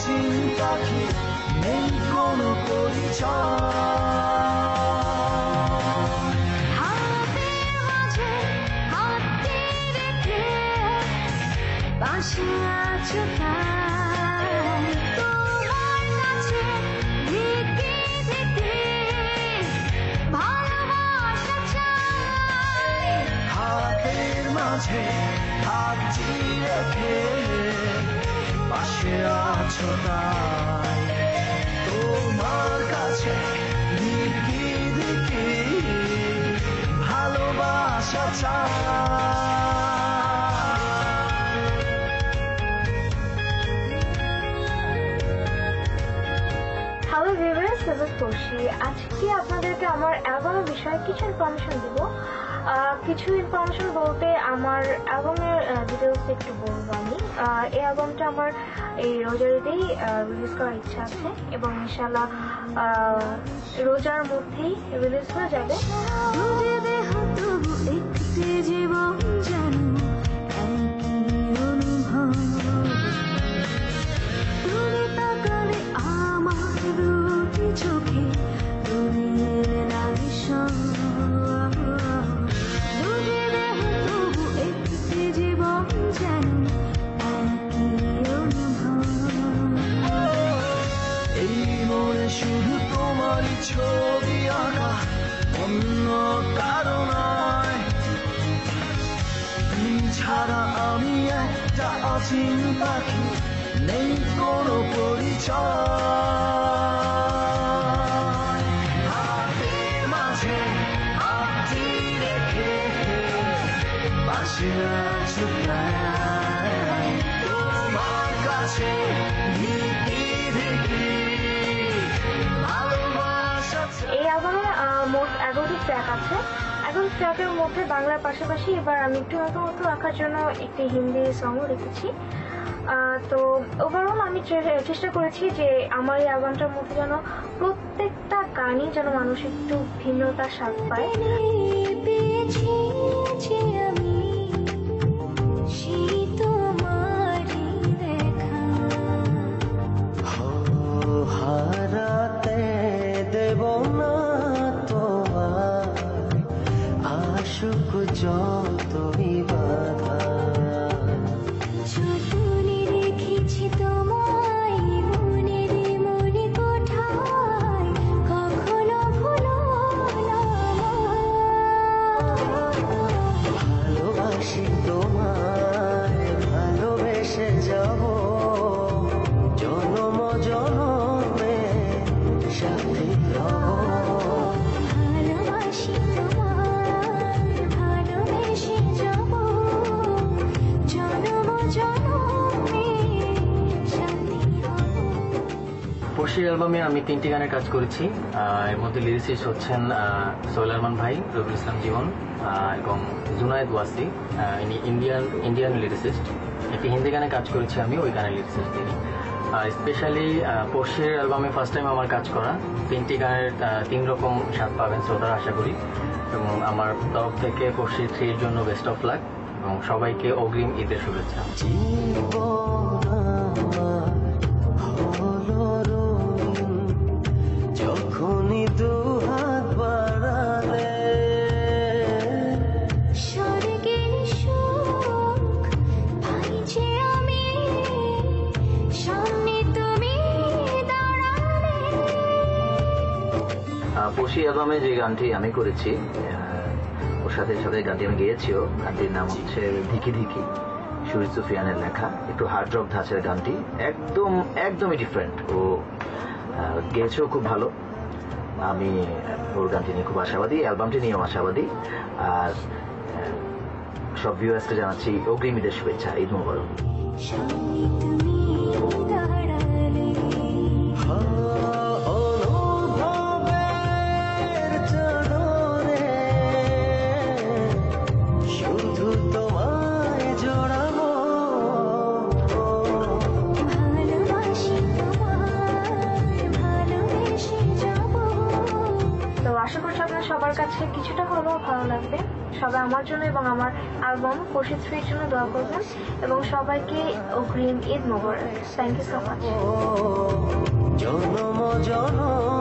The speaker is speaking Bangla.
অচিন পাখি নেই কোনো পরিচয় হাতের মাঝে হাতটি রেখে পাশে আছো তাই তোমার কাছে ঢেকে ঢেকে ভালোবাসা চাই হাতের মাঝে হাতটি রেখে পাশে আছো তাই তোমার কাছে দিকি দিকি ভালোবাসা হ্যালো ভিউয়ার্স, দিস ইজ খুশি। আজকে আপনাদেরকে আমার অ্যালবামের বিষয়ে কিছু ইনফরমেশন দিব। কিছু ইনফরমেশন বলতে আমার অ্যালবামের ডিটেলস একটু বলবো আমি। এই অ্যালবামটা আমার এই রোজারিতেই রিলিজ করার ইচ্ছা আছে এবং ইনশাআল্লাহ রোজার মধ্যেই রিলিজ হয়ে যাবে। একটি জীবন যেন একই অনুভব তুমি তাকালে আমার দুটি চোখে দূরে লাগে সব দুটি দেহ তবু একটি জীবন যেন একই অনুভব এই মনে শুধু তোমারই ছবি আঁকা অন্য কারো নয় তুমি ছাড়া আমি একটা অচিন পাখি নেই কোনো পরিচয় হাতের মাঝে হাতটি রেখে পাশে আছো তাই তোমার কাছে ঢেকে ঢেকে ভালোবাসা এই অ্যালবামে মোট 11টি ট্র্যাক আছে। 11 ট্র্যাকের মধ্যে বাংলার পাশাপাশি এবার আমি একটু নতুন রাখার জন্য একটি হিন্দি সংও রেখেছি। তো ওভারঅল আমি চেষ্টা করেছি যে আমার এই অ্যালবামটার মধ্যে যেন প্রত্যেকটা গানই যেন মানুষ একটু ভিন্নতার স্বাদ পায়। পেয়েছি যে আমি সেই তোমারই দেখা হারাতে দেব না তোমার আশুক যতই বাধা যতনে রেখেছি তোমায় মনের মনে কোঠায় কখনো ভুলো না ভালোবাসি তোমায় ভালোবেসে যাব জনম জনমে সাথী হব ভালোবাসি তোমায় ভালোবেসে যাব জনম জনমে সাথী হব পড়শি অ্যালবামে আমি 3টি গানের কাজ করেছি। এর মধ্যে লিরিসিস্ট হচ্ছেন সোহেল আরমান ভাই, রবিউল ইসলাম জীবন এবং জুনায়েদ ওয়াসি, ইনি ইন্ডিয়ান লিরিসিস্ট। একটি হিন্দি গানে কাজ করেছি আমি, ওই গানের লিরিসিস্ট তিনি। স্পেশালি পড়শির অ্যালবামে ফার্স্ট টাইম আমার কাজ করা। 3টি গানের 3 রকম স্বাদ পাবেন শ্রোতারা আশা করি। এবং আমার তরফ থেকে পড়শি 3-এর জন্য বেস্ট অফ লাক এবং সবাইকে অগ্রিম ঈদের শুভেচ্ছা। যখনই দুহাত বাড়ালে স্বর্গের সুখ পাই যে আমি সামনে তুমি দাঁড়ালে পড়শি অ্যালবামে যে গানটি আমি করেছি ওর সাথে সাথে গানটি আমি গেয়েছিও। গানটির নাম হচ্ছে ধিকি ধিকি, সুরিত সুফিয়ানের লেখা, একটু হার্ড রক ধাঁচের গানটি, একদমই ডিফারেন্ট। ও গেয়েছেও খুব ভালো। আমি ওর গানটি নিয়ে খুব আশাবাদী, অ্যালবামটি নিয়েও আশাবাদী। আর সব ভিউয়ার্সকে জানাচ্ছি অগ্রিম ঈদের শুভেচ্ছা, ঈদ মোবারক। সামনে তুমি দাঁড়ালে অনুভবের চাদরে শুধু তোমায় জড়াবো ভালোবাসি তোমায় ভালোবেসে যাব তো আশা করছি আপনার সবার কাছে কিছুটা হলেও ভালো লাগবে। সবাই আমার জন্য এবং আমার অ্যালবাম ফরশিদ 3 জন্য দোয়া করবেন এবং সবাইকে অগ্রিম ঈদ মোবারক। Thank you so much. জনম জনম